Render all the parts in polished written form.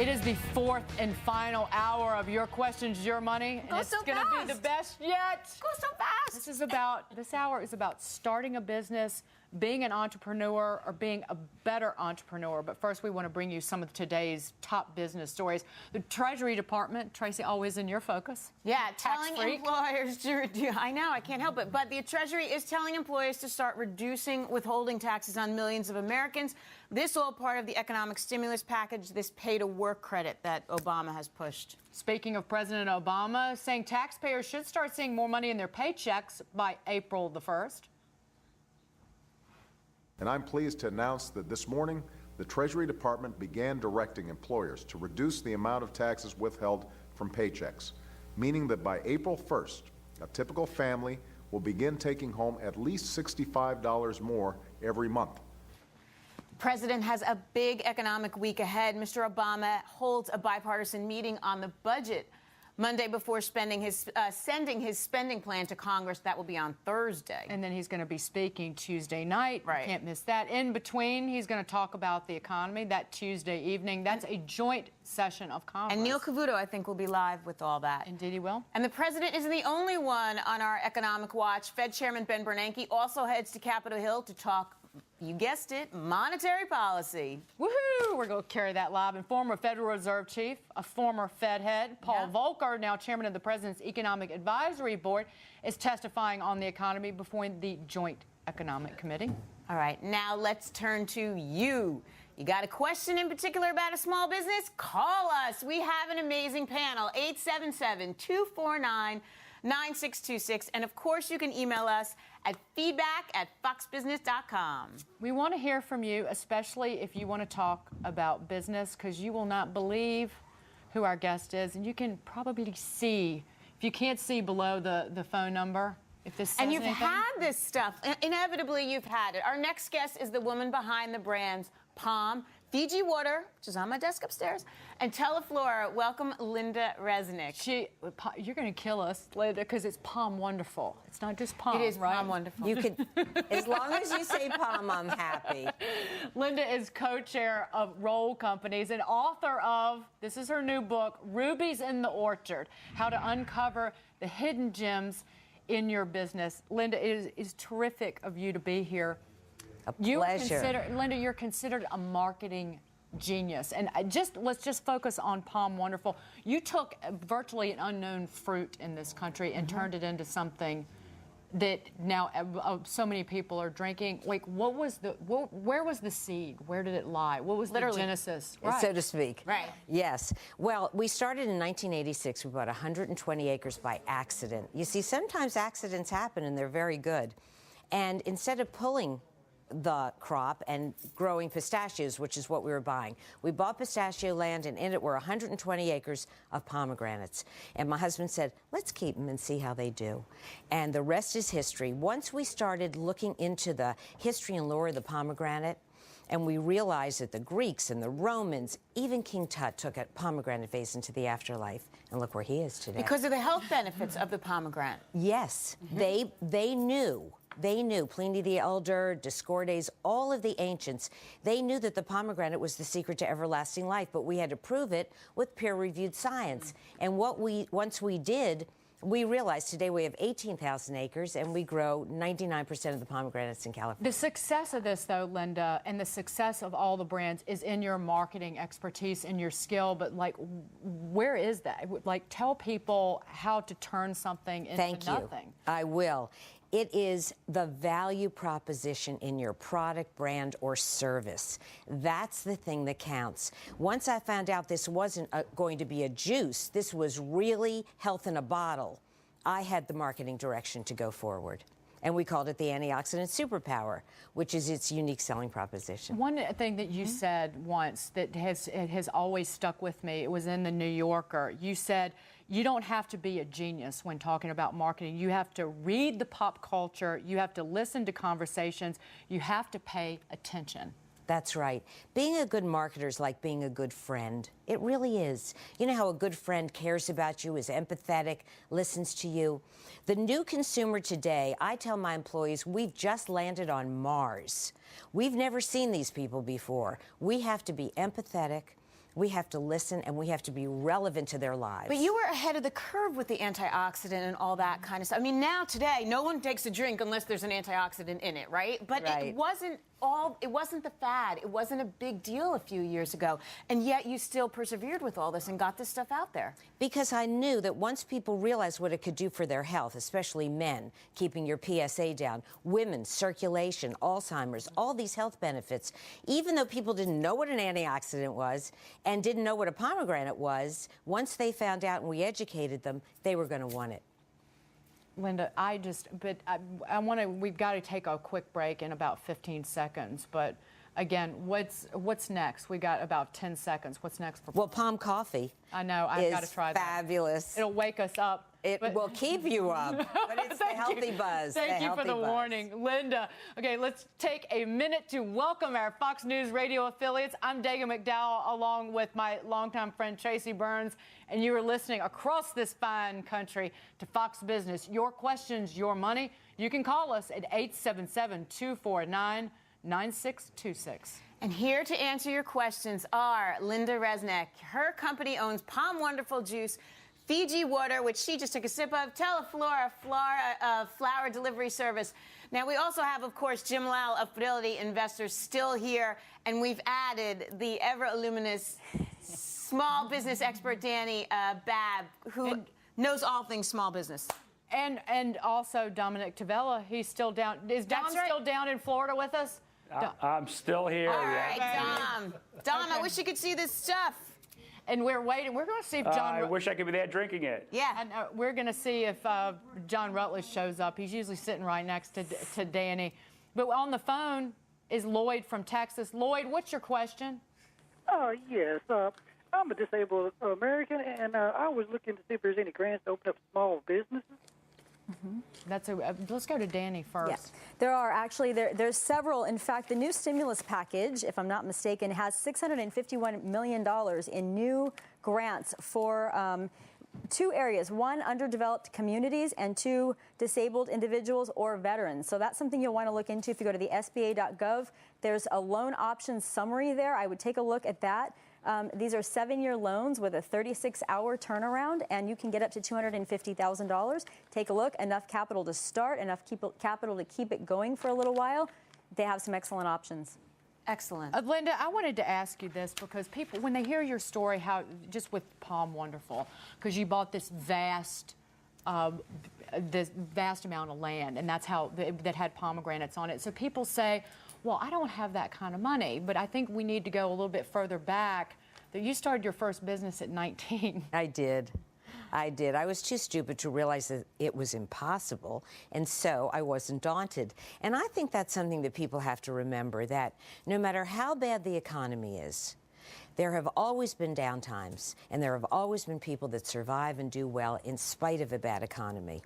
It is the fourth and final hour of Your Questions, Your Money, and it's going to be the best yet. Go so fast. This hour is about starting a business, being an entrepreneur, or being a better entrepreneur. But first, we want to bring you some of today's top business stories. The Treasury Department, Tracy, always in your focus. Yeah, telling employers to I know, I can't help it. But the Treasury is telling employers to start reducing withholding taxes on millions of Americans. This all part of the economic stimulus package, this pay-to-work credit that Obama has pushed. Speaking of President Obama, saying taxpayers should start seeing more money in their paychecks by April the 1st. And I'm pleased to announce that this morning, the Treasury Department began directing employers to reduce the amount of taxes withheld from paychecks, meaning that by April 1st, a typical family will begin taking home at least $65 more every month. The president has a big economic week ahead. Mr. Obama holds a bipartisan meeting on the budget Monday before sending his spending plan to Congress. That will be on Thursday. And then he's going to be speaking Tuesday night. Right. Can't miss that. In between, he's going to talk about the economy that Tuesday evening. That's a joint session of Congress. And Neil Cavuto, I think, will be live with all that. Indeed he will. And the president isn't the only one on our economic watch. Fed Chairman Ben Bernanke also heads to Capitol Hill to talk, you guessed it, monetary policy. Woohoo! We're going to carry that live. And former Federal Reserve Chief, a former Fed head, Paul Volcker, now chairman of the President's Economic Advisory Board, is testifying on the economy before the Joint Economic Committee. All right, now let's turn to you. You got a question in particular about a small business? Call us. We have an amazing panel, 877-249-9626. And, of course, you can email us at feedback@foxbusiness.com. We want to hear from you, especially if you want to talk about business, because you will not believe who our guest is. And you can probably see, if you can't see below the phone number, if this says And you've anything. had this stuff. Inevitably, you've had it. Our next guest is the woman behind the brands Palm, Fiji Water, which is on my desk upstairs, and Teleflora. Welcome, Linda Resnick. You're going to kill us, Linda, because it's Palm Wonderful. It's not just Palm, It is right? Palm Wonderful. You could, as long as you say Palm, I'm happy. Linda is co-chair of Roll Companies and author of, this is her new book, Rubies in the Orchard, How to Uncover the Hidden Gems in Your Business. Linda, it is terrific of you to be here. A pleasure. Linda, you're considered a marketing genius. And let's just focus on Palm Wonderful. You took virtually an unknown fruit in this country and turned it into something that now so many people are drinking. Like, where was the seed? Where did it lie? What was the genesis? Right. So to speak. Right. Yes. Well, we started in 1986. We bought 120 acres by accident. You see, sometimes accidents happen and they're very good. And instead of pulling the crop and growing pistachios, which is what we were buying, we bought pistachio land, and in it were 120 acres of pomegranates. And my husband said, let's keep them and see how they do. And the rest is history. Once we started looking into the history and lore of the pomegranate, and we realized that the Greeks and the Romans, even King Tut, took a pomegranate vase into the afterlife. And look where he is today. Because of the health benefits of the pomegranate. Yes, they knew. They knew, Pliny the Elder, Discordes, all of the ancients, they knew that the pomegranate was the secret to everlasting life, but we had to prove it with peer-reviewed science. And once we did, we realized today we have 18,000 acres and we grow 99% of the pomegranates in California. The success of this, though, Linda, and the success of all the brands is in your marketing expertise and your skill. But, like, where is that? Like, tell people how to turn something into nothing. Thank you. I will. It is the value proposition in your product, brand, or service. That's the thing that counts. Once I found out this wasn't going to be a juice, this was really health in a bottle, I had the marketing direction to go forward. And we called it the antioxidant superpower, which is its unique selling proposition. One thing that you said once that has always stuck with me, it was in the New Yorker. You said, you don't have to be a genius when talking about marketing. You have to read the pop culture. You have to listen to conversations. You have to pay attention. That's right. Being a good marketer is like being a good friend. It really is. You know how a good friend cares about you, is empathetic, listens to you? The new consumer today, I tell my employees, we've just landed on Mars. We've never seen these people before. We have to be empathetic. We have to listen, and we have to be relevant to their lives. But you were ahead of the curve with the antioxidant and all that kind of stuff. I mean, now today, no one takes a drink unless there's an antioxidant in it, right? But it wasn't the fad. It wasn't a big deal a few years ago. And yet you still persevered with all this and got this stuff out there. Because I knew that once people realized what it could do for their health, especially men, keeping your PSA down, women, circulation, Alzheimer's, all these health benefits, even though people didn't know what an antioxidant was and didn't know what a pomegranate was, once they found out and we educated them, they were going to want it. Linda, we've got to take a quick break in about 15 seconds. But again, what's next? We got about 10 seconds. What's next for? Well, Palm coffee. I know. I've got to try that. Fabulous. It'll wake us up. It will keep you up, but it's the healthy buzz. Thank you for the warning, Linda. Okay, let's take a minute to welcome our Fox News radio affiliates. I'm Daga McDowell, along with my longtime friend Tracy Burns, and you are listening across this fine country to Fox Business. Your questions, your money. You can call us at 877-249-9626. And here to answer your questions are Linda Resnick. Her company owns Palm Wonderful Juice, Fiji Water, which she just took a sip of, Teleflora flower delivery service. Now, we also have, of course, Jim Lau of Fidelity Investors still here, and we've added the ever-illuminous small business expert, Dani Babb, who knows all things small business. And also Dominic Tavella, he's still down. Is Dom still down in Florida with us? I'm still here. All right, Dom, I wish you could see this stuff. And we're waiting. We're going to see if John... I wish I could be there drinking it. Yeah. And we're going to see if John Rutledge shows up. He's usually sitting right next to Dani. But on the phone is Lloyd from Texas. Lloyd, what's your question? Yes. I'm a disabled American, and I was looking to see if there's any grants to open up small businesses. Let's go to Dani first. Yes. There are actually, there's several. In fact, the new stimulus package, if I'm not mistaken, has $651 million in new grants for two areas. One, underdeveloped communities, and two, disabled individuals or veterans. So that's something you'll want to look into if you go to the SBA.gov. There's a loan options summary there. I would take a look at that. These are 7-year loans with a 36-hour turnaround, and you can get up to $250,000. Take a look. Enough capital to start, enough capital to keep it going for a little while. They have some excellent options. Excellent. Linda, I wanted to ask you this because people, when they hear your story, how just with Palm Wonderful, because you bought this vast amount of land, and that's how that had pomegranates on it. So people say, well, I don't have that kind of money, but I think we need to go a little bit further back. That you started your first business at 19. I did. I was too stupid to realize that it was impossible, and so I wasn't daunted. And I think that's something that people have to remember, that no matter how bad the economy is, there have always been downtimes, and there have always been people that survive and do well in spite of a bad economy.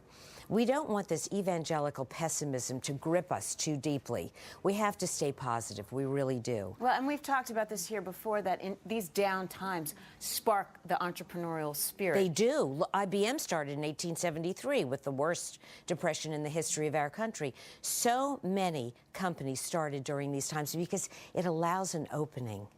We don't want this evangelical pessimism to grip us too deeply. We have to stay positive. We really do. Well, and we've talked about this here before, that in these down times spark the entrepreneurial spirit. They do. IBM started in 1873 with the worst depression in the history of our country. So many companies started during these times because it allows an opening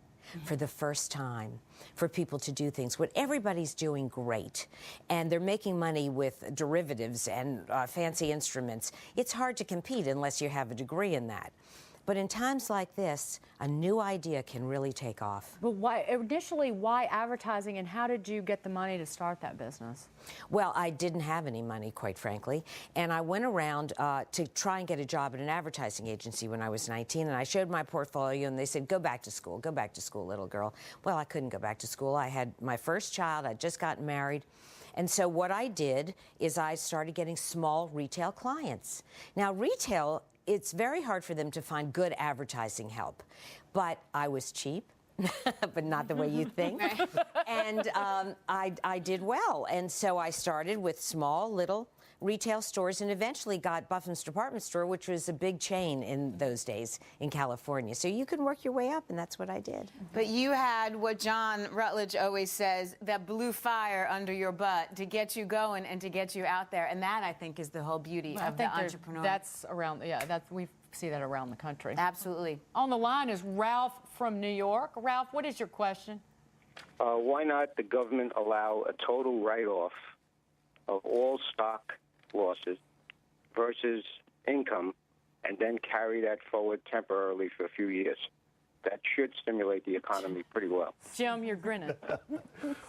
for the first time for people to do things when everybody's doing great and they're making money with derivatives and fancy instruments. It's hard to compete unless you have a degree in that. But in times like this, a new idea can really take off. But why advertising, and how did you get the money to start that business? Well, I didn't have any money, quite frankly, and I went around to try and get a job at an advertising agency when I was 19, and I showed my portfolio, and they said, go back to school, little girl. Well, I couldn't go back to school. I had my first child. I'd just gotten married. And so what I did is I started getting small retail clients. Now, retail, it's very hard for them to find good advertising help. But I was cheap, but not the way you think. And I did well. And so I started with small little retail stores and eventually got Buffin's Department Store, which was a big chain in those days in California. So you can work your way up, and that's what I did. But you had what John Rutledge always says, that blue fire under your butt to get you going and to get you out there. And that, I think, is the whole beauty of the entrepreneur. That's around, we see that around the country. Absolutely. On the line is Ralph from New York. Ralph, what is your question? why not the government allow a total write-off of all stock losses versus income, and then carry that forward temporarily for a few years? That should stimulate the economy pretty well. Jim, you're grinning.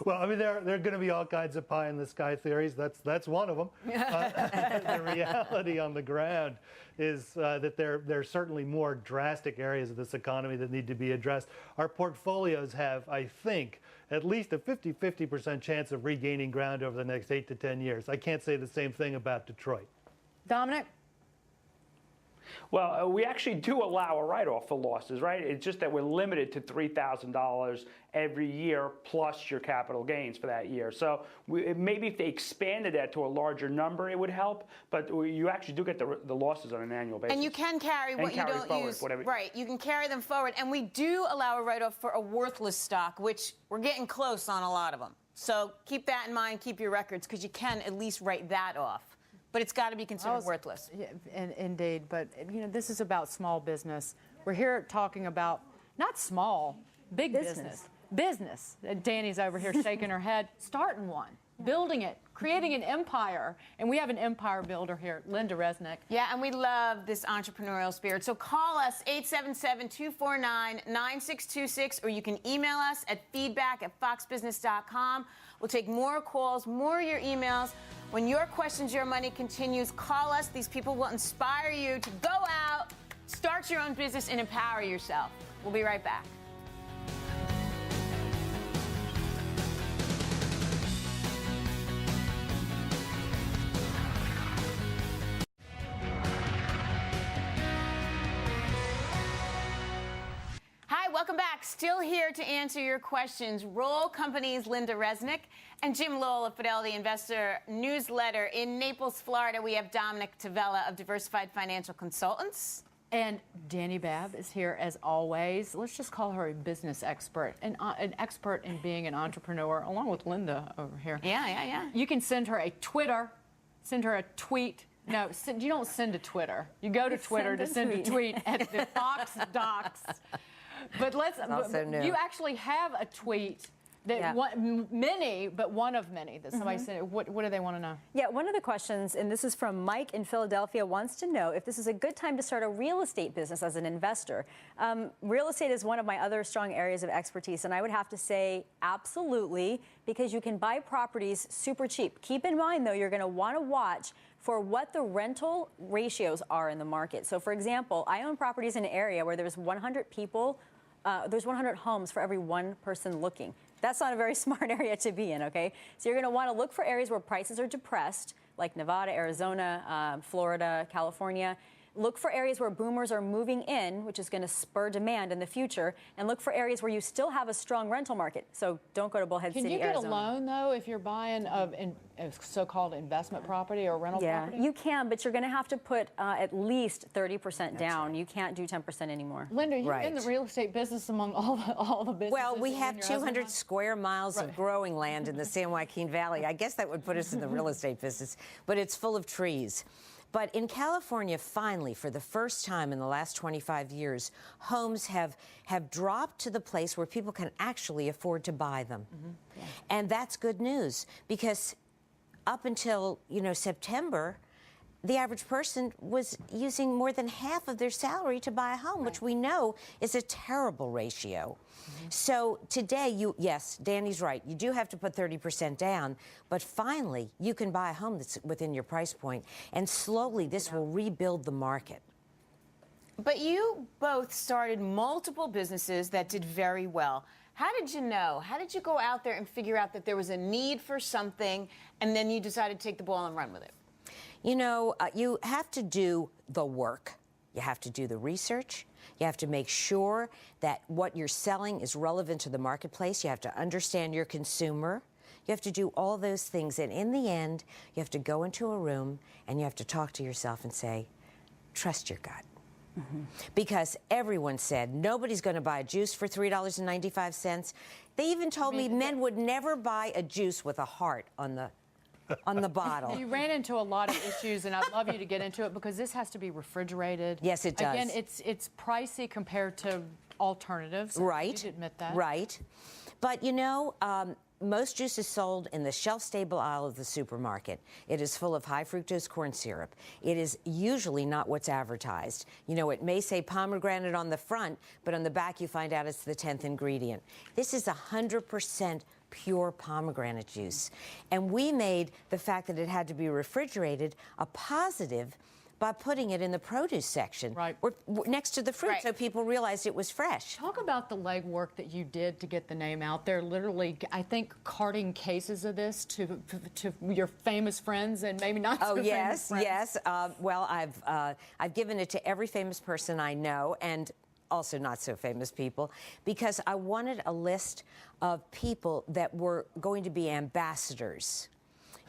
Well, I mean, there are going to be all kinds of pie in the sky theories. That's one of them. The reality on the ground is that there are certainly more drastic areas of this economy that need to be addressed. Our portfolios have, I think, at least a 50% chance of regaining ground over the next 8 to 10 years. I can't say the same thing about Detroit. Dominic? Well, we actually do allow a write-off for losses, right? It's just that we're limited to $3,000 every year plus your capital gains for that year. So maybe if they expanded that to a larger number, it would help. But you actually do get the losses on an annual basis. And you can carry what you don't use. Right, you can carry them forward. And we do allow a write-off for a worthless stock, which we're getting close on a lot of them. So keep that in mind, keep your records, because you can at least write that off. But it's got to be considered worthless. Yeah, indeed, but you know, this is about small business. We're here talking about not small, big business. Business. Danny's over here shaking her head, starting one, building it, creating an empire. And we have an empire builder here, Linda Resnick. Yeah, and we love this entrepreneurial spirit. So call us 877-249-9626, or you can email us at feedback@foxbusiness.com. We'll take more calls, more of your emails. When Your Questions, Your Money continues, call us. These people will inspire you to go out, start your own business, and empower yourself. We'll be right back. Hi, welcome back. Still here to answer your questions. Roll Company's Linda Resnick and Jim Lowell of Fidelity Investor Newsletter. In Naples, Florida, we have Dominic Tavella of Diversified Financial Consultants. And Dani Babb is here as always. Let's just call her a business expert, an expert in being an entrepreneur, along with Linda over here. Yeah. You can send her a Twitter, send her a tweet. No, you don't send a Twitter. You go to Twitter to send a tweet at the Fox Docs. But you actually have a tweet that many, but one of many that somebody said. What do they want to know? Yeah, one of the questions, and this is from Mike in Philadelphia, wants to know if this is a good time to start a real estate business as an investor. Real estate is one of my other strong areas of expertise, and I would have to say absolutely, because you can buy properties super cheap. Keep in mind, though, you're going to want to watch for what the rental ratios are in the market. So, for example, I own properties in an area where there's 100 people, there's 100 homes for every one person looking. That's not a very smart area to be in, okay? So you're going to want to look for areas where prices are depressed, like Nevada, Arizona, Florida, California. Look for areas where boomers are moving in, which is going to spur demand in the future, and look for areas where you still have a strong rental market. So don't go to Bullhead City, Arizona. Can you get a loan, though, if you're buying a so-called investment property or rental property? Yeah, you can, but you're going to have to put at least 30% down. You can't do 10% anymore. Linda, you're in the real estate business among all the businesses. Well, we have 200 square miles of growing land in the San Joaquin Valley. I guess that would put us in the real estate business, but it's full of trees. But in California, finally, for the first time in the last 25 years, homes have dropped to the place where people can actually afford to buy them. And that's good news, because up until, September, the average person was using more than half of their salary to buy a home, which we know is a terrible ratio. So today, yes, Danny's right. You do have to put 30% down, but finally, you can buy a home that's within your price point, and slowly this will rebuild the market. But you both started multiple businesses that did very well. How did you know? How did you go out there and figure out that there was a need for something, and then you decided to take the ball and run with it? You have to do the work. You have to do the research. You have to make sure that what you're selling is relevant to the marketplace. You have to understand your consumer. You have to do all those things. And in the end, you have to go into a room and you have to talk to yourself and say, trust your gut. Because everyone said nobody's going to buy a juice for $3.95. They even told me men would never buy a juice with a heart on the bottle. You ran into a lot of issues, and I'd love you to get into it, because this has to be refrigerated. Yes, it does. Again, it's pricey compared to alternatives. Right. You admit that. Right. But you know, most juice is sold in the shelf-stable aisle of the supermarket. It is full of high fructose corn syrup. It is usually not what's advertised. You know, it may say pomegranate on the front, but on the back you find out it's the 10th ingredient. This is 100% pure pomegranate juice. And we made the fact that it had to be refrigerated a positive by putting it in the produce section, right, or next to the fruit, right, so people realized it was fresh. Talk about the legwork that you did to get the name out there. Literally, I think, carting cases of this to your famous friends and maybe not so famous friends. Yes. Well, I've given it to every famous person I know, and also not so famous people, because I wanted a list of people that were going to be ambassadors,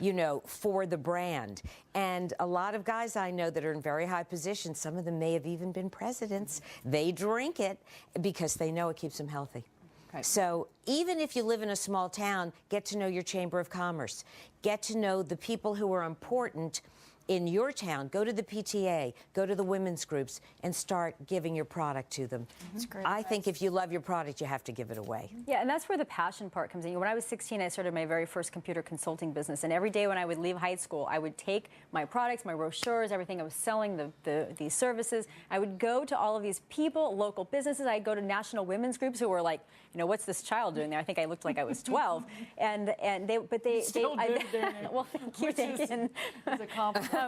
you know, for the brand. And a lot of guys I know that are in very high positions, some of them may have even been presidents, they drink it because they know it keeps them healthy. Okay. So even if you live in a small town, get to know your Chamber of Commerce. Get to know the people who are important in your town. Go to the PTA, go to the women's groups, and start giving your product to them. That's great. I think if you love your product, you have to give it away. Yeah, and that's where the passion part comes in. When I was 16, I started my very first computer consulting business, and every day when I would leave high school, I would take my products, my brochures, everything I was selling, these services. I would go to all of these people, local businesses. I'd go to national women's groups who were like, you know, what's this child doing there? I think I looked like I was 12, and they still do there now. Well, thank you, Dakin. It's a compliment.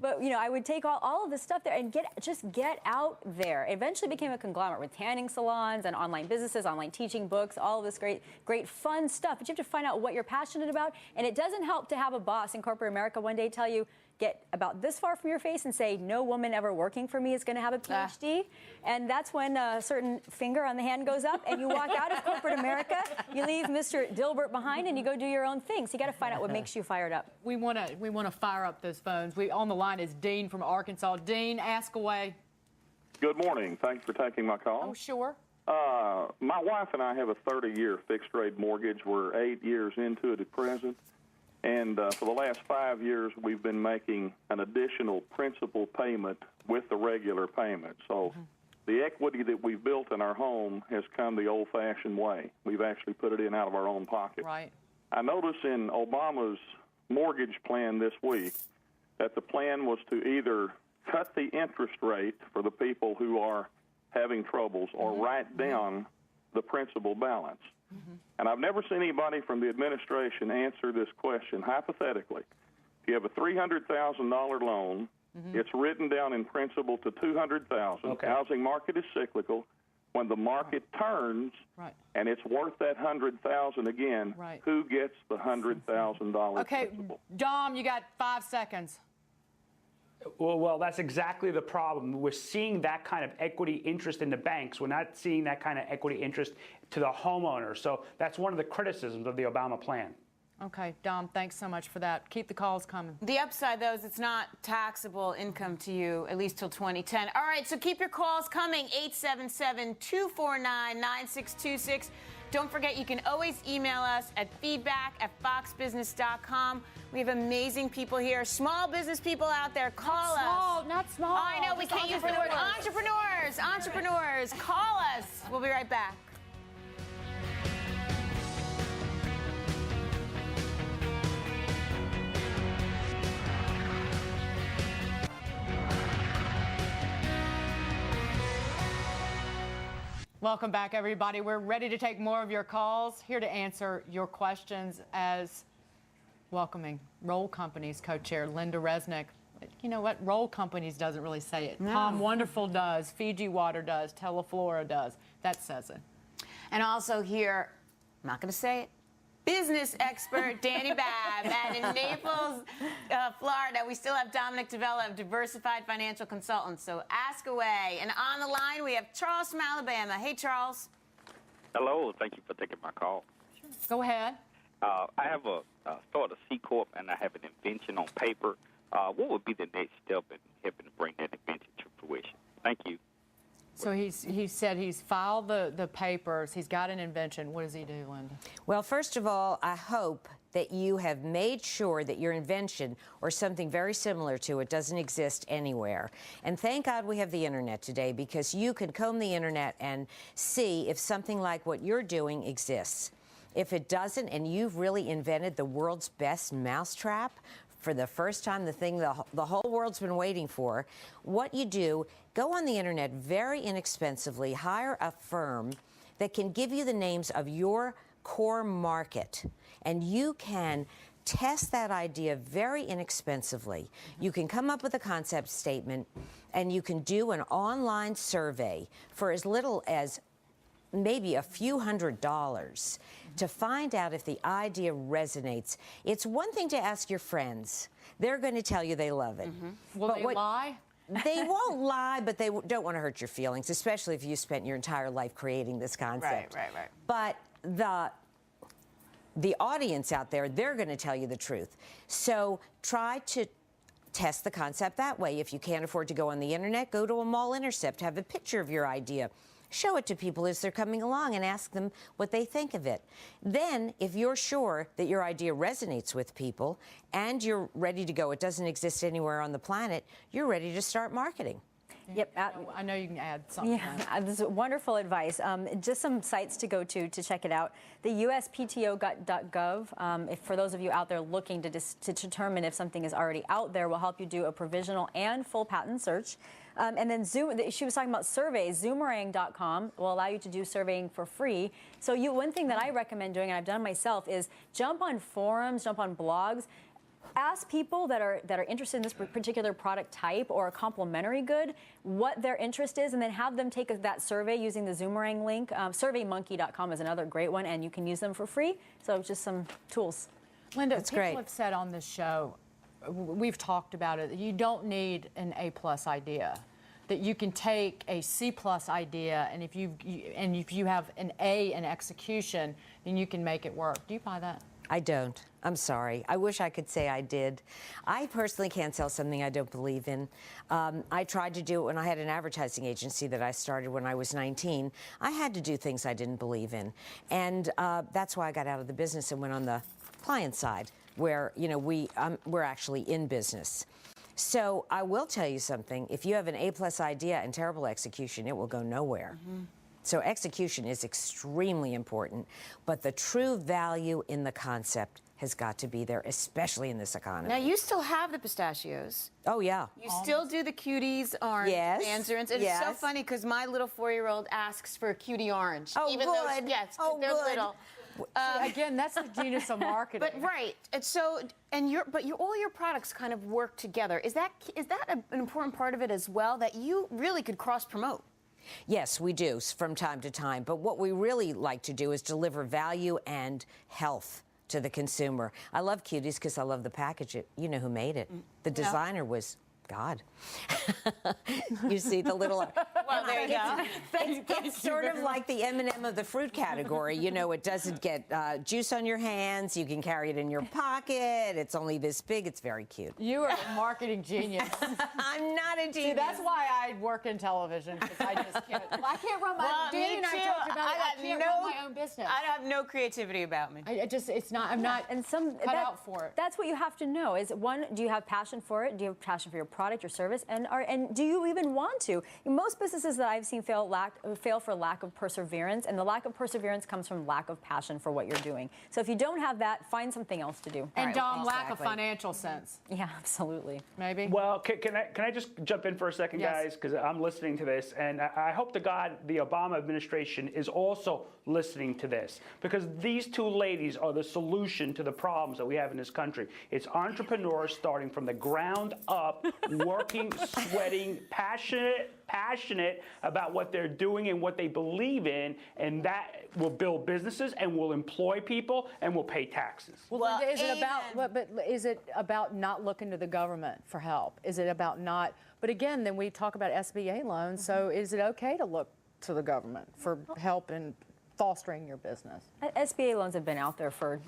But you know, I would take all of this stuff there and just get out there. It eventually became a conglomerate with tanning salons and online businesses, online teaching, books, all of this great fun stuff. But you have to find out what you're passionate about, and it doesn't help to have a boss in corporate America one day tell you, get about this far from your face and say, no woman ever working for me is going to have a PhD. And that's when a certain finger on the hand goes up and you walk out of corporate America. You leave Mr. Dilbert behind and you go do your own thing. So you got to find out what makes you fired up. We want to fire up those phones. On the line is Dean from Arkansas. Dean, ask away. Good morning. Thanks for taking my call. Oh, sure. My wife and I have a 30-year fixed-rate mortgage. We're 8 years into it at present. And for the last 5 years, we've been making an additional principal payment with the regular payment. So the equity that we've built in our home has come the old-fashioned way. We've actually put it in out of our own pocket. Right. I noticed in Obama's mortgage plan this week that the plan was to either cut the interest rate for the people who are having troubles or write down the principal balance. And I've never seen anybody from the administration answer this question hypothetically. If you have a $300,000 loan, it's written down in principal to $200,000. Okay. Housing market is cyclical. When the market turns and it's worth that $100,000 again, who gets the $100,000 Okay, principal? Dom, you got 5 seconds. Well, that's exactly the problem. We're seeing that kind of equity interest in the banks. We're not seeing that kind of equity interest to the homeowner. So that's one of the criticisms of the Obama plan. Okay, Dom, thanks so much for that. Keep the calls coming. The upside, though, is it's not taxable income to you, at least till 2010. All right, so keep your calls coming, 877-249-9626. Don't forget, you can always email us at feedback@foxbusiness.com. We have amazing people here, small business people out there. Call us. Not small. I know, we can't use the word entrepreneurs. Entrepreneurs, call us. We'll be right back. Welcome back, everybody. We're ready to take more of your calls, here to answer your questions as welcoming Roll Companies co-chair Linda Resnick. You know what? Roll Companies doesn't really say it. No. Palm Wonderful does. Fiji Water does. Teleflora does. That says it. And also here, I'm not going to say it, business expert Dani Babb. And in Naples, Florida, we still have Dominic Tavella of Diversified Financial Consultants. So ask away. And on the line, we have Charles from Alabama. Hey, Charles. Hello. Thank you for taking my call. Go ahead. I have started a C Corp, and I have an invention on paper. What would be the next step in helping to bring that invention to fruition? Thank you. So he said he's filed the papers. He's got an invention. What does he do, Linda? Well, first of all, I hope that you have made sure that your invention or something very similar to it doesn't exist anywhere. And thank God we have the internet today, because you can comb the internet and see if something like what you're doing exists. If it doesn't, and you've really invented the world's best mousetrap for the first time, the thing the whole world's been waiting for, what you do, go on the internet very inexpensively, hire a firm that can give you the names of your core market, and you can test that idea very inexpensively. You can come up with a concept statement, and you can do an online survey for as little as maybe a few $100s to find out if the idea resonates. It's one thing to ask your friends. They're going to tell you they love it. Will they lie? They won't lie, but they don't want to hurt your feelings, especially if you spent your entire life creating this concept. Right. But the audience out there, they're going to tell you the truth. So try to test the concept that way. If you can't afford to go on the internet, go to a mall intercept, have a picture of your idea. Show it to people as they're coming along and ask them what they think of it. Then, if you're sure that your idea resonates with people and you're ready to go, it doesn't exist anywhere on the planet, you're ready to start marketing. Yep. I know you can add something. Yeah, this is wonderful advice. Just some sites to go to check it out. The USPTO.gov, if for those of you out there looking to determine if something is already out there, will help you do a provisional and full patent search. And then she was talking about surveys. Zoomerang.com will allow you to do surveying for free. So one thing that I recommend doing, and I've done myself, is jump on forums, jump on blogs. Ask people that are interested in this particular product type or a complementary good what their interest is, and then have them take that survey using the Zoomerang link. Surveymonkey.com is another great one, and you can use them for free. So just some tools. Linda, That's people great. have said on this show, we've talked about it, you don't need an A+ idea. That you can take a C+ idea, and if you have an A in execution, then you can make it work. Do you buy that? I don't. I'm sorry. I wish I could say I did. I personally can't sell something I don't believe in. I tried to do it when I had an advertising agency that I started when I was 19. I had to do things I didn't believe in. And that's why I got out of the business and went on the client side, where we're actually in business. So I will tell you something. If you have an A+ idea and terrible execution, it will go nowhere. So execution is extremely important, but the true value in the concept has got to be there, especially in this economy. Now, you still have the pistachios. Oh, yeah. You still do the cuties orange mandarins. And it's so funny because my little 4-year-old asks for a cutie orange. Oh, even good. Though, yes, oh, they're good. little. Again, that's the genius of marketing. But right, and so all your products kind of work together. Is that an important part of it as well, that you really could cross promote? Yes, we do from time to time. But what we really like to do is deliver value and health to the consumer. I love cuties because I love the package. You know who made it? The designer was God. You see the little... Well, there you go. It's sort of like the M&M of the fruit category. You know, it doesn't get juice on your hands. You can carry it in your pocket. It's only this big. It's very cute. You are a marketing genius. I'm not a genius. See, that's why I work in television, because I just can't. I can't run my own. Me Dani and I too. talked about it. I can't run my own business. I have no creativity about me. I'm not cut out for it. That's what you have to know. Is one, do you have passion for it? Do you have passion for your product, your service, and do you even want to? Most businesses that I've seen fail for lack of perseverance, and the lack of perseverance comes from lack of passion for what you're doing. So if you don't have that, find something else to do. And Dom, lack of financial sense. Yeah, absolutely. Maybe. Well, can I just jump in for a second, guys? Because I'm listening to this, and I hope to God the Obama administration is also listening to this, because these two ladies are the solution to the problems that we have in this country. It's entrepreneurs starting from the ground up, working, sweating, passionate about what they're doing and what they believe in, and that will build businesses and will employ people and will pay taxes. Well, is it about not looking to the government for help? Is it about not? But again, then we talk about SBA loans. So is it okay to look to the government for help in fostering your business. SBA loans have been out there for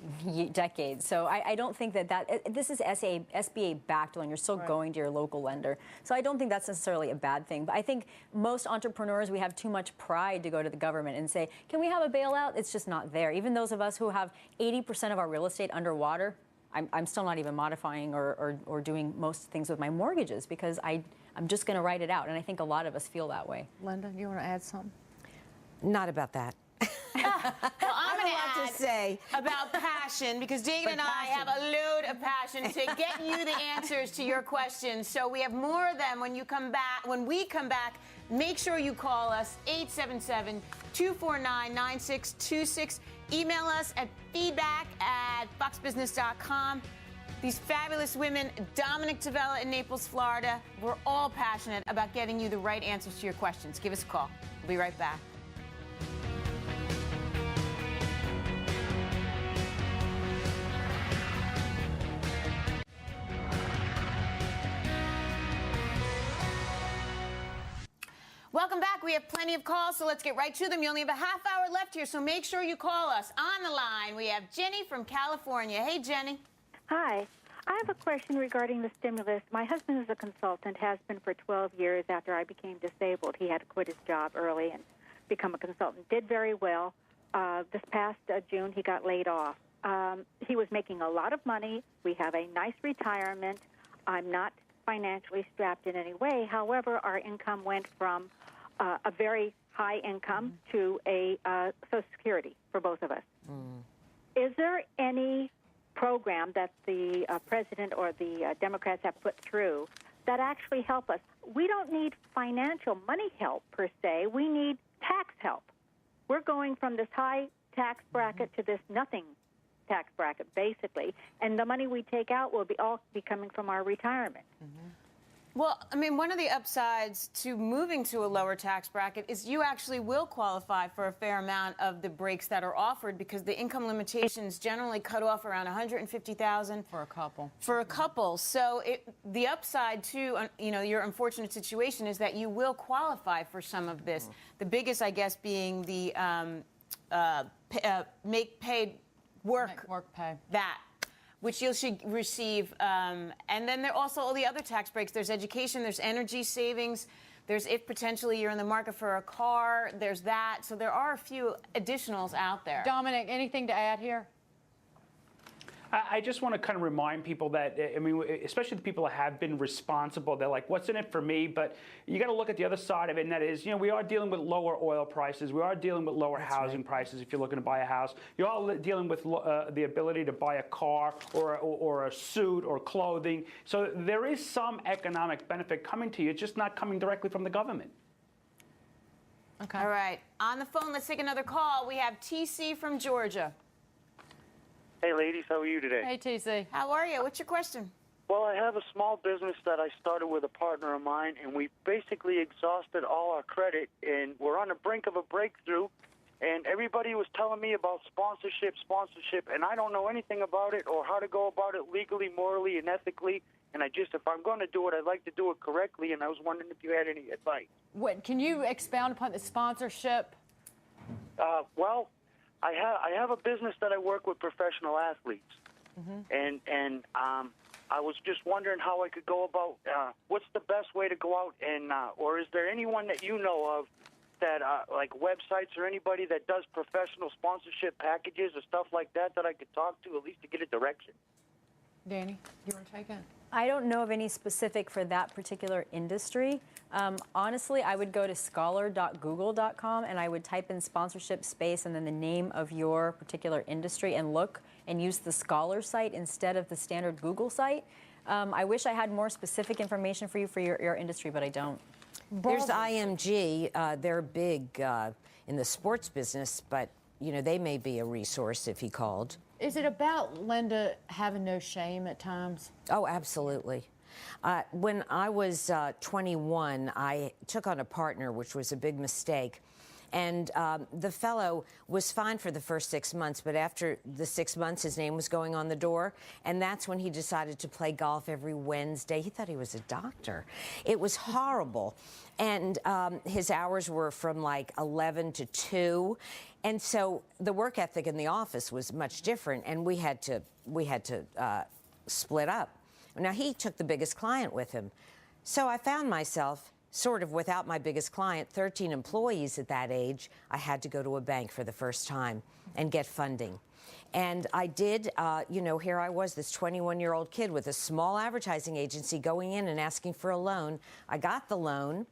decades, so I don't think that this is SBA backed loan. You're still going to your local lender, so I don't think that's necessarily a bad thing. But I think most entrepreneurs, we have too much pride to go to the government and say, "Can we have a bailout?" It's just not there. Even those of us who have 80% of our real estate underwater, I'm still not even modifying or doing most things with my mortgages because I'm just going to write it out, and I think a lot of us feel that way. Linda, you want to add something? Not about that. Well, I'm going lot to to say about passion because David and I have a load of passion to get you the answers to your questions. So we have more of them when you come back. When we come back, make sure you call us 877-249-9626. Email us at feedback@foxbusiness.com. These fabulous women, Dominic Tavella in Naples, Florida, we're all passionate about getting you the right answers to your questions. Give us a call. We'll be right back. Welcome back. We have plenty of calls, so let's get right to them. You only have a half hour left here, so make sure you call us. On the line, we have Jenny from California. Hey, Jenny. Hi. I have a question regarding the stimulus. My husband is a consultant, has been for 12 years after I became disabled. He had to quit his job early and become a consultant. Did very well. This past June, he got laid off. He was making a lot of money. We have a nice retirement. I'm not financially strapped in any way. However, our income went from a very high income to a Social Security for both of us. Is there any program that the president or the Democrats have put through that actually help us? We don't need financial money help per se. We need tax help. We're going from this high tax bracket to this nothing tax bracket, basically, and the money we take out will all be coming from our retirement. Well, I mean, one of the upsides to moving to a lower tax bracket is you actually will qualify for a fair amount of the breaks that are offered because the income limitations generally cut off around $150,000 For a couple. For a couple. So the upside to your unfortunate situation is that you will qualify for some of this. The biggest, I guess, being the make paid work pay. that. Which you should receive. And then there are also all the other tax breaks. There's education, there's energy savings, there's if potentially you're in the market for a car, there's that. So there are a few additionals out there. Dominic, anything to add here? I just want to kind of remind people that, I mean, especially the people that have been responsible, they're like, what's in it for me? But you got to look at the other side of it, and that is, we are dealing with lower oil prices. We are dealing with lower housing prices if you're looking to buy a house. You're all dealing with the ability to buy a car or a suit or clothing. So there is some economic benefit coming to you. It's just not coming directly from the government. Okay. All right. On the phone, let's take another call. We have TC from Georgia. Hey, ladies, how are you today? Hey, TC. How are you? What's your question? Well, I have a small business that I started with a partner of mine, and we basically exhausted all our credit, and we're on the brink of a breakthrough, and everybody was telling me about sponsorship, and I don't know anything about it or how to go about it legally, morally, and ethically, and if I'm going to do it, I'd like to do it correctly, and I was wondering if you had any advice. What, can you expound upon the sponsorship? Well, I have a business that I work with professional athletes, and I was just wondering how I could go about. What's the best way to go out and, or is there anyone that you know of that, like websites or anybody that does professional sponsorship packages or stuff like that I could talk to at least to get a direction? Danny, you want to take it? I don't know of any specific for that particular industry. Honestly, I would go to scholar.google.com and I would type in sponsorship space and then the name of your particular industry and look and use the Scholar site instead of the standard Google site. I wish I had more specific information for you for your industry, but I don't. There's IMG. They're big in the sports business, but they may be a resource if he called. Is it about Linda having no shame at times? Oh, absolutely. When I was 21, I took on a partner, which was a big mistake. And the fellow was fine for the first 6 months, but after the 6 months, his name was going on the door. And that's when he decided to play golf every Wednesday. He thought he was a doctor. It was horrible. And his hours were from like 11 to 2. And so the work ethic in the office was much different, and we had to split up. Now, he took the biggest client with him. So I found myself sort of without my biggest client, 13 employees at that age. I had to go to a bank for the first time and get funding. And I did, you know, here I was, this 21-year-old kid with a small advertising agency going in and asking for a loan. I got the loan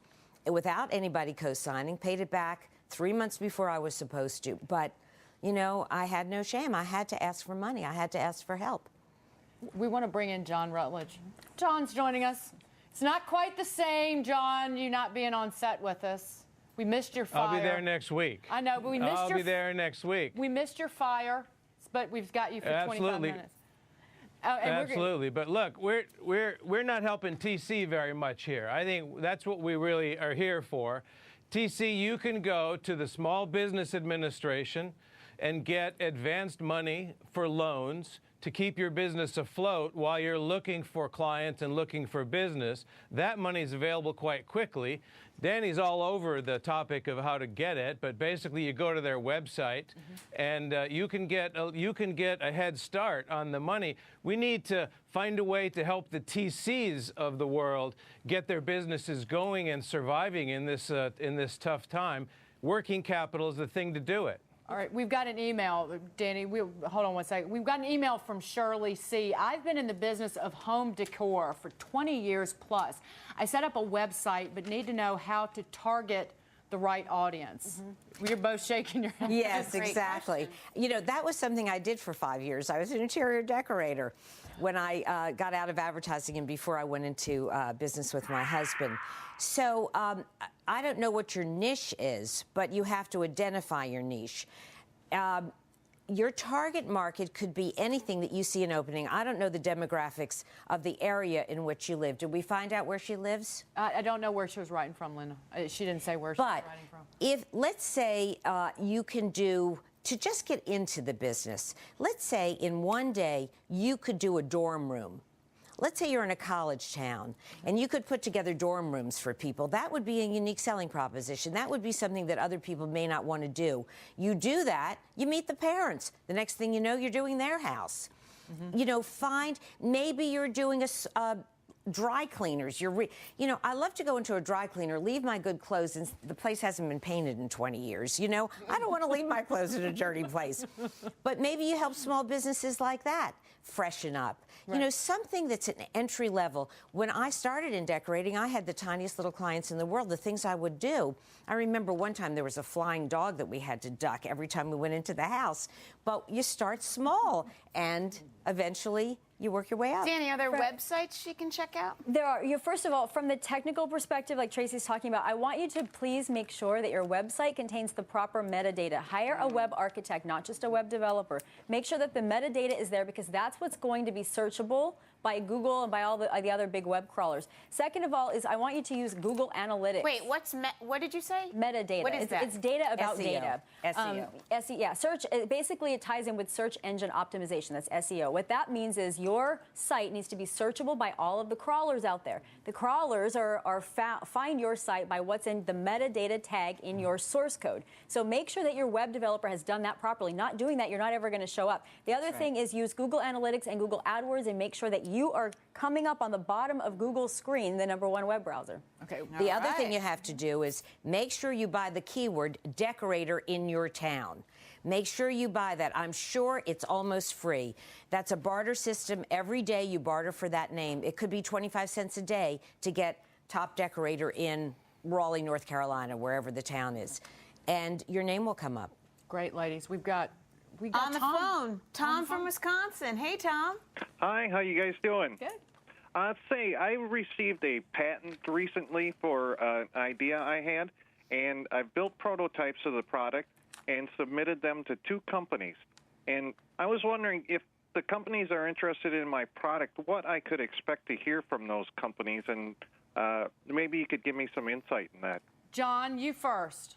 without anybody co-signing, paid it back 3 months before I was supposed to. But, you know, I had no shame. I had to ask for money. I had to ask for help. We want to bring in John Rutledge. John's joining us. It's not quite the same, John, you not being on set with us. We missed your fire. I'll be there next week. I know, but we missed I'll be there next week. We missed your fire, but we've got you for 25 minutes. Absolutely, but look, we're not helping TC very much here. I think that's what we really are here for. TC, you can go to the Small Business Administration and get advanced money for loans to keep your business afloat while you're looking for clients and looking for business. That money is available quite quickly. Danny's all over the topic of how to get it, but basically you go to their website and you can get a head start on the money. We need to find a way to help the TCs of the world get their businesses going and surviving in this tough time. Working capital is the thing to do it. All right, we've got an email, Danny. Hold on one second. We've got an email from Shirley C. I've been in the business of home decor for 20 years plus. I set up a website, but need to know how to target the right audience. You're both shaking your head. Yes, exactly. You know, that was something I did for 5 years. I was an interior decorator when I got out of advertising and before I went into business with my husband. So I don't know what your niche is, but you have to identify your niche. Your target market could be anything that you see an opening. I don't know the demographics of the area in which you live. Did we find out where she lives? I don't know where she was writing from, Linda. She didn't say where she was writing from. If, let's say, you can do, to just get into the business, let's say in one day you could do a dorm room. Let's say you're in a college town and you could put together dorm rooms for people. That would be a unique selling proposition. That would be something that other people may not want to do. You do that, you meet the parents. The next thing you know, you're doing their house. You know, maybe you're doing a dry cleaners. You know, I love to go into a dry cleaner, leave my good clothes, and the place hasn't been painted in 20 years. You know, I don't want to leave my clothes in a dirty place. But maybe you help small businesses like that freshen up. Right. You know, something that's an entry level. When I started in decorating, I had the tiniest little clients in the world. The things I would do. I remember one time there was a flying dog that we had to duck every time we went into the house. But you start small, and eventually you work your way up. Danny, are there websites she can check out? There are. First of all, from the technical perspective, like Tracy's talking about, I want you to please make sure that your website contains the proper metadata. Hire a web architect, not just a web developer. Make sure that the metadata is there because that's what's going to be searchable by Google and by all the other big web crawlers. Second of all is I want you to use Google Analytics. Wait, what did you say? Metadata. What is that? It's data about SEO. data. SEO. Yeah, search. Basically, it ties in with search engine optimization. That's SEO. What that means is your site needs to be searchable by all of the crawlers out there. The crawlers find your site by what's in the metadata tag in your source code. So make sure that your web developer has done that properly. Not doing that, you're not ever going to show up. The other thing is use Google Analytics and Google AdWords and make sure that you are coming up on the bottom of Google's screen, the #1 web browser. Okay. The other thing you have to do is make sure you buy the keyword decorator in your town. Make sure you buy that. I'm sure it's almost free. That's a barter system. Every day you barter for that name. It could be 25 cents a day to get top decorator in Raleigh, North Carolina, wherever the town is. And your name will come up. Great, ladies. We got on the phone. Tom from Wisconsin. Hey, Tom. Hi, how you guys doing? Good. Say, I received a patent recently for an idea I had, and I've built prototypes of the product and submitted them to 2 companies. And I was wondering if the companies are interested in my product, what I could expect to hear from those companies, and maybe you could give me some insight in that. John, you first.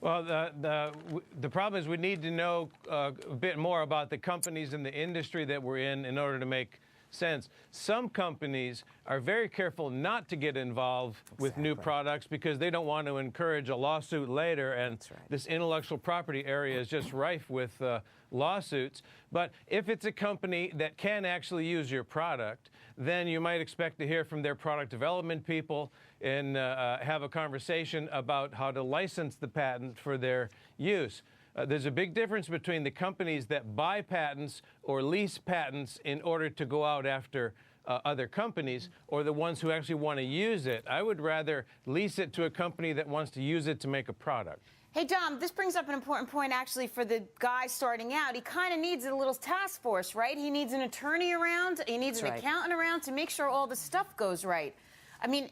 Well, the problem is we need to know a bit more about the companies in the industry that we're in order to make sense. Some companies are very careful not to get involved with new products because they don't want to encourage a lawsuit later, and this intellectual property area is just rife with lawsuits. But if it's a company that can actually use your product, then you might expect to hear from their product development people and have a conversation about how to license the patent for their use. There's a big difference between the companies that buy patents or lease patents in order to go out after other companies, or the ones who actually want to use it. I would rather lease it to a company that wants to use it to make a product. Hey, Dom, this brings up an important point, actually, for the guy starting out. He kind of needs a little task force, right? He needs an attorney around. He needs an accountant around to make sure all the stuff goes right. I mean,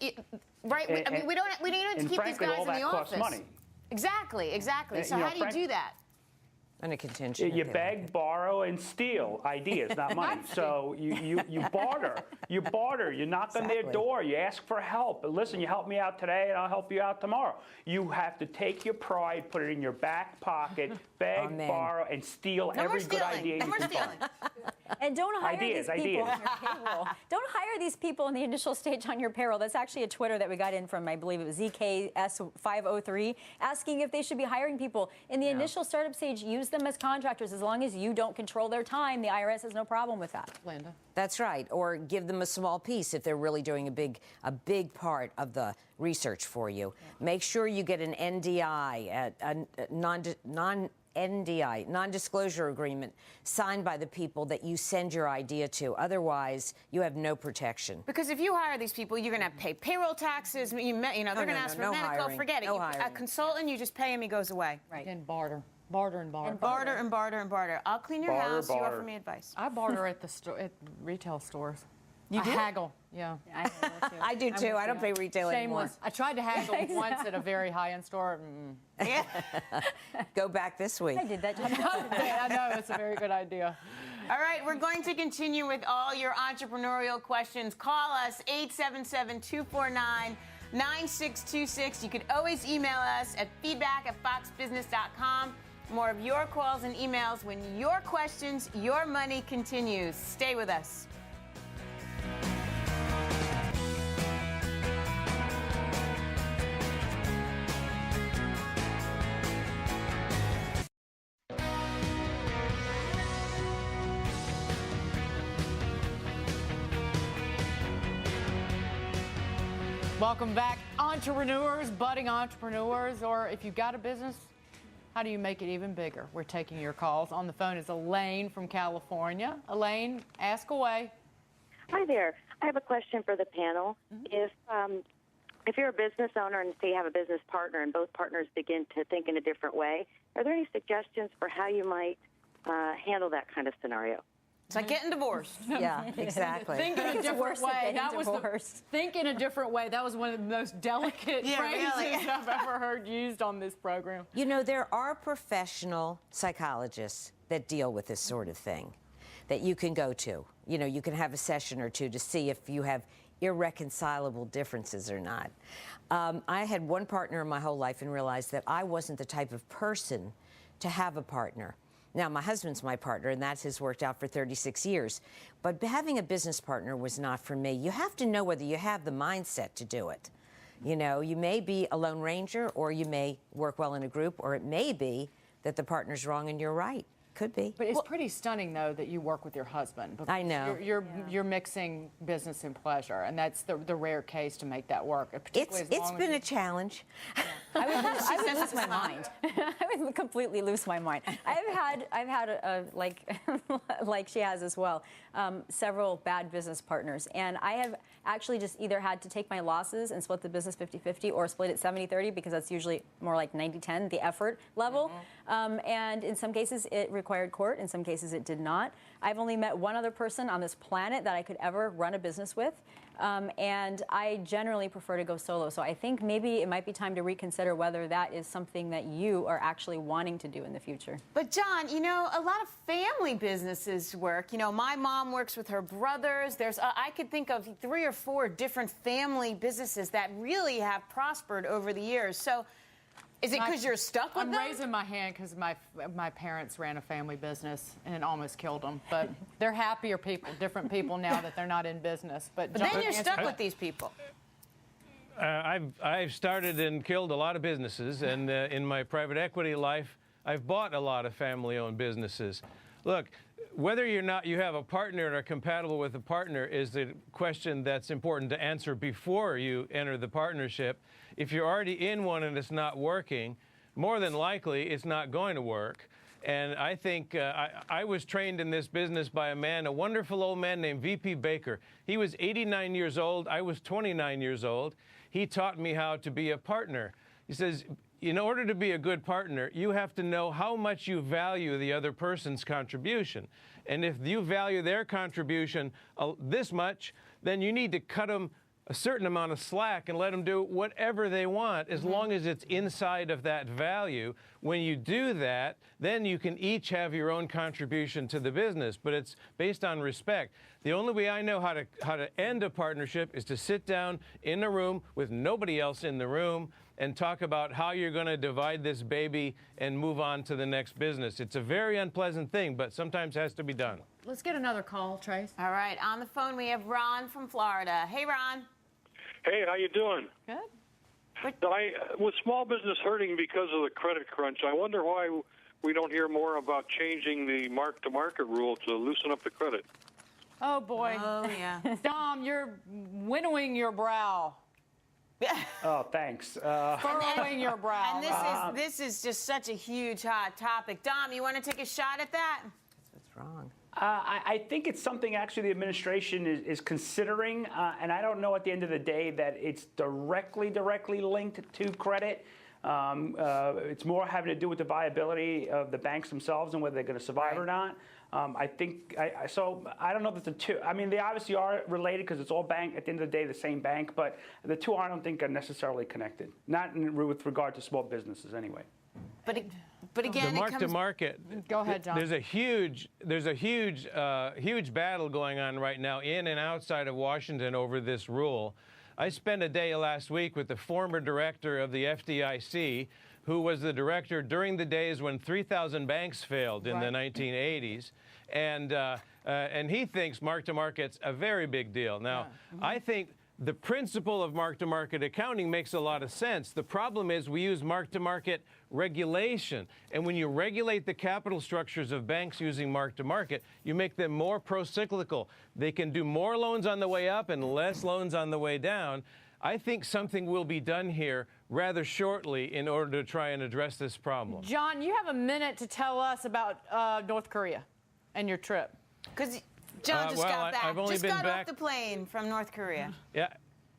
right? We don't have to keep these guys in the office. Costs money. Exactly. So how do you do that? And a contingent. You beg, borrow, and steal ideas, not money. So you barter. You barter. You knock on their door. You ask for help. Listen, you help me out today, and I'll help you out tomorrow. You have to take your pride, put it in your back pocket, beg, borrow, and steal every good idea you can find. And don't hire these people ideas. on your payroll. Don't hire these people in the initial stage on your payroll. That's actually a Twitter that we got in from, I believe it was ZKS503, asking if they should be hiring people in the initial startup stage. Use them as contractors. As long as you don't control their time, the IRS has no problem with that. Linda. That's right. Or give them a small piece if they're really doing a big part of the research for you. Yeah. Make sure you get an NDI, NDI, non-disclosure agreement, signed by the people that you send your idea to. Otherwise, you have no protection. Because if you hire these people, you're going to pay payroll taxes. They're going to ask for medical. Forget it. A consultant, you just pay him, he goes away. Right. And barter. Barter and barter. And barter and barter and barter. I'll clean your house. You offer me advice. I barter at at retail stores. You do? Haggle, yeah. I do too. I don't pay retail anymore. I tried to haggle once at a very high-end store. Yeah. Go back this week. I did that. I know, it's a very good idea. All right, we're going to continue with all your entrepreneurial questions. Call us, 877-249-9626. You could always email us at feedback@foxbusiness.com. More of your calls and emails when your questions, your money continues. Stay with us. Welcome back, entrepreneurs, budding entrepreneurs, or if you've got a business, how do you make it even bigger? We're taking your calls. On the phone is Elaine from California. Elaine, ask away. Hi there. I have a question for the panel. Mm-hmm. If you're a business owner and say you have a business partner and both partners begin to think in a different way, are there any suggestions for how you might handle that kind of scenario? It's like getting divorced. Yeah, exactly. Think in a different way. Think in a different way. That was one of the most delicate phrases I've ever heard used on this program. You know, there are professional psychologists that deal with this sort of thing that you can go to. You know, you can have a session or two to see if you have irreconcilable differences or not. I had one partner in my whole life and realized that I wasn't the type of person to have a partner. Now, my husband's my partner, and that has worked out for 36 years. But having a business partner was not for me. You have to know whether you have the mindset to do it. You know, you may be a lone ranger, or you may work well in a group, or it may be that the partner's wrong and you're right. Could be. But it's pretty stunning, though, that you work with your husband. I know. You're mixing business and pleasure, and that's the rare case to make that work. It's been a challenge. Yeah. I would lose my mind. I would completely lose my mind. I've had like she has as well, several bad business partners, and I have actually just either had to take my losses and split the business 50-50 or split it 70-30 because that's usually more like 90-10, the effort level. And in some cases it required court, in some cases it did not. I've only met one other person on this planet that I could ever run a business with. And I generally prefer to go solo. So I think maybe it might be time to reconsider whether that is something that you are actually wanting to do in the future. But John, you know, a lot of family businesses work. You know, my mom works with her brothers. There's, I could think of 3 or 4 different family businesses that really have prospered over the years. So Is it because you're stuck with I'm them? raising my hand because my parents ran a family business and it almost killed them. But they're happier people, different people now that they're not in business. But then you're stuck with these people. I've started and killed a lot of businesses, and in my private equity life, I've bought a lot of family-owned businesses. Look, whether or not you have a partner and are compatible with a partner is the question that's important to answer before you enter the partnership. If you're already in one and it's not working, more than likely it's not going to work. And I think I was trained in this business by a wonderful old man named V.P. Baker. He was 89 years old. I was 29 years old. He taught me how to be a partner. He says, in order to be a good partner, you have to know how much you value the other person's contribution. And if you value their contribution this much, then you need to cut them a certain amount of slack and let them do whatever they want as long as it's inside of that value. When you do that, then you can each have your own contribution to the business, but it's based on respect. The only way I know how to end a partnership is to sit down in a room with nobody else in the room and talk about how you're going to divide this baby and move on to the next business. It's a very unpleasant thing, but sometimes has to be done. Let's get another call, Trace. All right, on the phone we have Ron from Florida. Hey, Ron. Hey, how you doing? Good. With small business hurting because of the credit crunch, I wonder why we don't hear more about changing the mark-to-market rule to loosen up the credit. Oh, boy. Oh, yeah. Dom, you're winnowing your brow. Oh, thanks. Furrowing your brow. And this is just such a huge, hot topic. Dom, you want to take a shot at that? What's wrong? I think it's something actually the administration is considering, and I don't know at the end of the day that it's directly linked to credit. It's more having to do with the viability of the banks themselves and whether they're going to survive or not. I think, so I don't know that the two, I mean, they obviously are related because it's all bank, at the end of the day, the same bank, but the two I don't think are necessarily connected, not with regard to small businesses anyway. But again, the mark-to-market. Go ahead, John. There's a huge battle going on right now in and outside of Washington over this rule. I spent a day last week with the former director of the FDIC, who was the director during the days when 3,000 banks failed in the 1980s, and he thinks mark-to-market's a very big deal. Now, I think the principle of mark-to-market accounting makes a lot of sense. The problem is we use mark-to-market regulation. And when you regulate the capital structures of banks using mark-to-market, you make them more pro-cyclical. They can do more loans on the way up and less loans on the way down. I think something will be done here rather shortly in order to try and address this problem. John, you have a minute to tell us about North Korea and your trip. Because John just got back. I've only just been got back off the plane from North Korea. Yeah,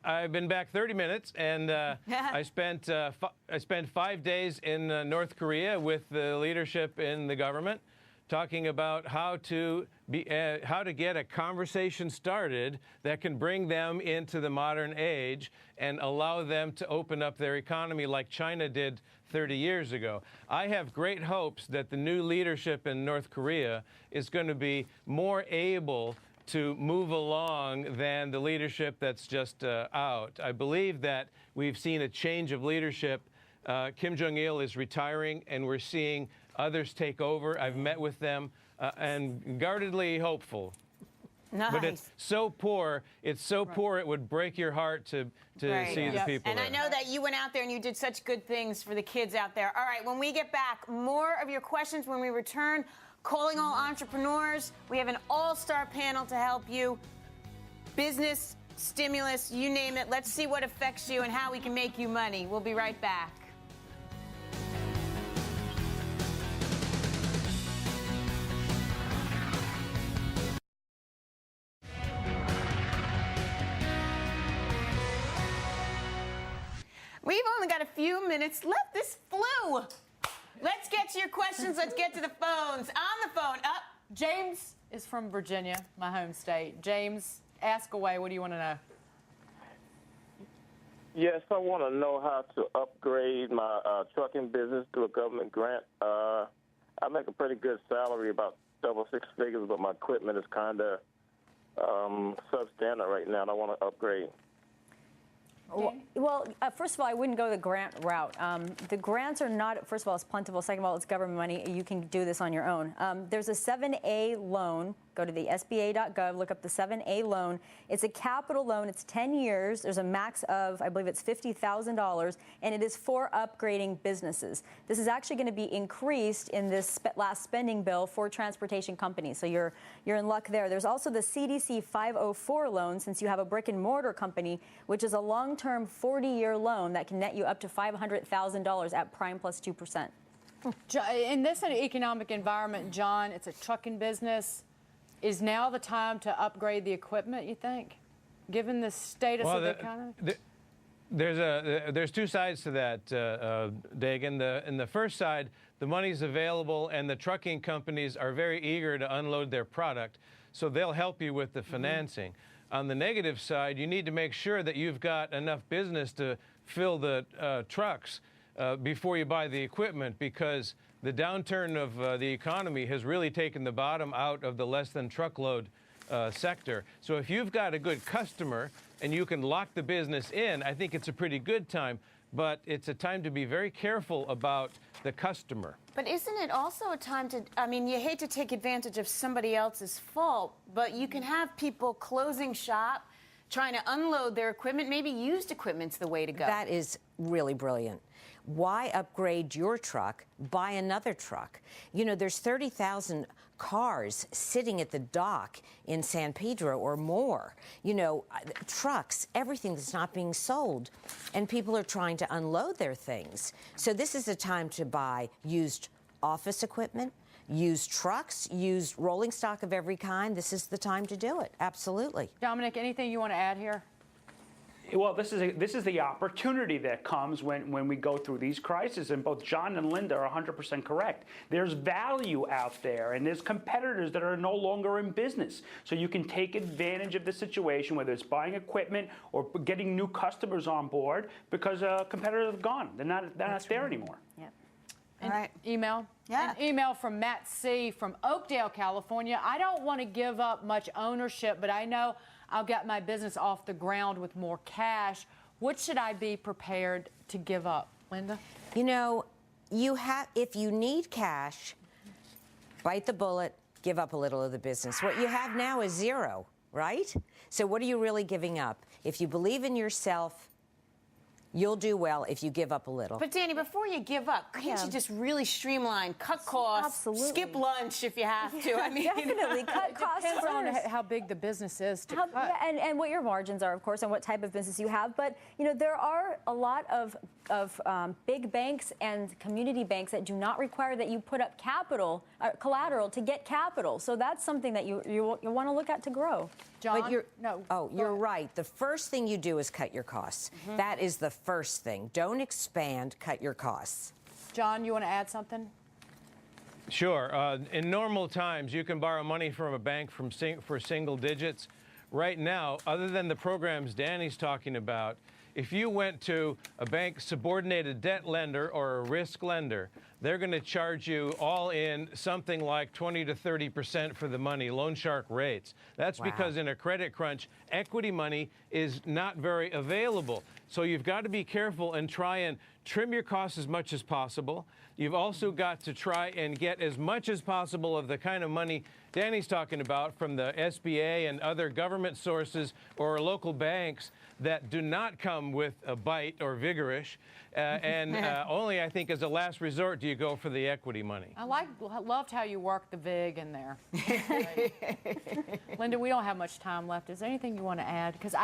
I've been back 30 minutes, and I spent 5 days in North Korea with the leadership in the government, talking about how to get a conversation started that can bring them into the modern age and allow them to open up their economy like China did 30 years ago. I have great hopes that the new leadership in North Korea is going to be more able to move along than the leadership that's just out. I believe that we've seen a change of leadership. Kim Jong-il is retiring, and we're seeing others take over. I've met with them and guardedly hopeful. Nice. But it's so poor. It's so poor it would break your heart to see the people And there. I know that you went out there and you did such good things for the kids out there. All right, when we get back, more of your questions when we return. Calling all entrepreneurs. We have an all-star panel to help you. Business, stimulus, you name it. Let's see what affects you and how we can make you money. We'll be right back. We've only got a few minutes left. This flew. Let's get to your questions. Let's get to the phones. On the phone, up. James is from Virginia, my home state. James, ask away. What do you want to know? Yes, I want to know how to upgrade my trucking business through a government grant. I make a pretty good salary, about double six figures, but my equipment is kind of substandard right now, and I want to upgrade. Well, first of all, I wouldn't go the grant route. The grants are not, first of all, it's plentiful. Second of all, it's government money. You can do this on your own. There's a 7A loan. Go to the SBA.gov, look up the 7A loan. It's a capital loan. It's 10 years. There's a max of, I believe it's $50,000, and it is for upgrading businesses. This is actually going to be increased in this last spending bill for transportation companies. So you're in luck there. There's also the CDC 504 loan, since you have a brick and mortar company, which is a long-term 40-year loan that can net you up to $500,000 at prime plus 2%. In this economic environment, John, it's a trucking business. Is now the time to upgrade the equipment, you think, given the status of the economy? There's two sides to that, Dagan. In the first side, the money's available, and the trucking companies are very eager to unload their product, so they'll help you with the financing. On the negative side, you need to make sure that you've got enough business to fill the trucks before you buy the equipment, because the downturn of the economy has really taken the bottom out of the less than truckload sector. So if you've got a good customer and you can lock the business in, I think it's a pretty good time. But it's a time to be very careful about the customer. But isn't it also a time to, I mean, you hate to take advantage of somebody else's fault, but you can have people closing shop, trying to unload their equipment. Maybe used equipment's the way to go. That is really brilliant. Why upgrade your truck? Buy another truck. You know, there's 30,000 cars sitting at the dock in San Pedro or more. You know, trucks, everything that's not being sold. And people are trying to unload their things. So this is a time to buy used office equipment, used trucks, used rolling stock of every kind. This is the time to do it. Absolutely. Dominic, anything you want to add here? Well, this is the opportunity that comes when we go through these crises, and both John and Linda are 100% correct. There's value out there, and there's competitors that are no longer in business. So you can take advantage of the situation, whether it's buying equipment or getting new customers on board, because competitors have gone. They're not there anymore. Yep. All right. Email? Yeah. An email from Matt C. from Oakdale, California. I don't want to give up much ownership, but I know I'll get my business off the ground with more cash. What should I be prepared to give up? Linda? You know, if you need cash, bite the bullet, give up a little of the business. What you have now is zero, right? So what are you really giving up? If you believe in yourself, you'll do well if you give up a little. But Dani, before you give up, can't you just really streamline, cut costs, Absolutely. skip lunch if you have to? I mean, definitely cut costs Depends on first. how big the business is to cut. Yeah, and what your margins are, of course, and what type of business you have. But you know, there are a lot of big banks and community banks that do not require that you put up collateral to get capital. So that's something that you want to look at to grow. John? But you're right. The first thing you do is cut your costs. That is the first thing. Don't expand, cut your costs. John, you want to add something? Sure. In normal times, you can borrow money from a bank for single digits. Right now, other than the programs Dani's talking about, if you went to a bank subordinated debt lender or a risk lender, they're going to charge you all in something like 20 to 30% for the money, loan shark rates. That's because in a credit crunch, equity money is not very available. So you've got to be careful and try and trim your costs as much as possible. You've also got to try and get as much as possible of the kind of money Dani's talking about from the SBA and other government sources or local banks that do not come with a bite or vigorish. Only, I think, as a last resort do you go for the equity money. I loved how you worked the VIG in there. Linda, we don't have much time left. Is there anything you want to add? Because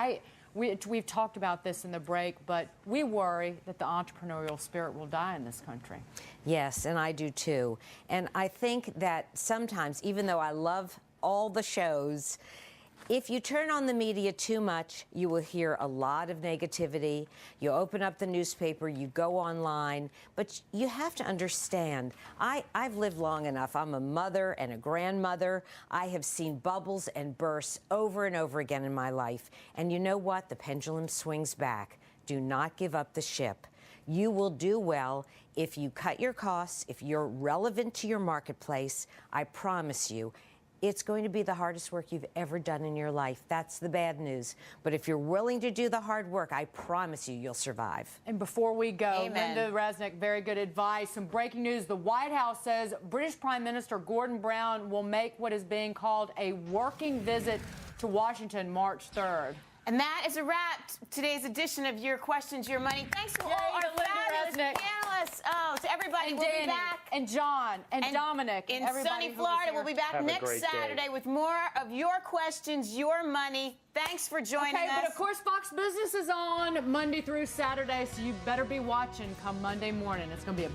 we've talked about this in the break, but we worry that the entrepreneurial spirit will die in this country. Yes, and I do too. And I think that sometimes, even though I love all the shows, if you turn on the media too much, you will hear a lot of negativity. You open up the newspaper, you go online, but you have to understand, I've lived long enough. I'm a mother and a grandmother. I have seen bubbles and bursts over and over again in my life. And you know what? The pendulum swings back. Do not give up the ship. You will do well if you cut your costs, if you're relevant to your marketplace. I promise you, it's going to be the hardest work you've ever done in your life. That's the bad news. But if you're willing to do the hard work, I promise you, you'll survive. And before we go, Amen. Linda Resnick, very good advice. Some breaking news. The White House says British Prime Minister Gordon Brown will make what is being called a working visit to Washington March 3rd. And that is a wrap. Today's edition of Your Questions, Your Money. Thanks to all our Linda fabulous Resnick. panelists. Oh, to everybody. And We'll Dani, be back. and John, and Dominic, in and everybody sunny who was Florida. here. We'll be back Have a next great day. Saturday with more of Your Questions, Your Money. Thanks for joining us. But of course, Fox Business is on Monday through Saturday, so you better be watching come Monday morning. It's going to be a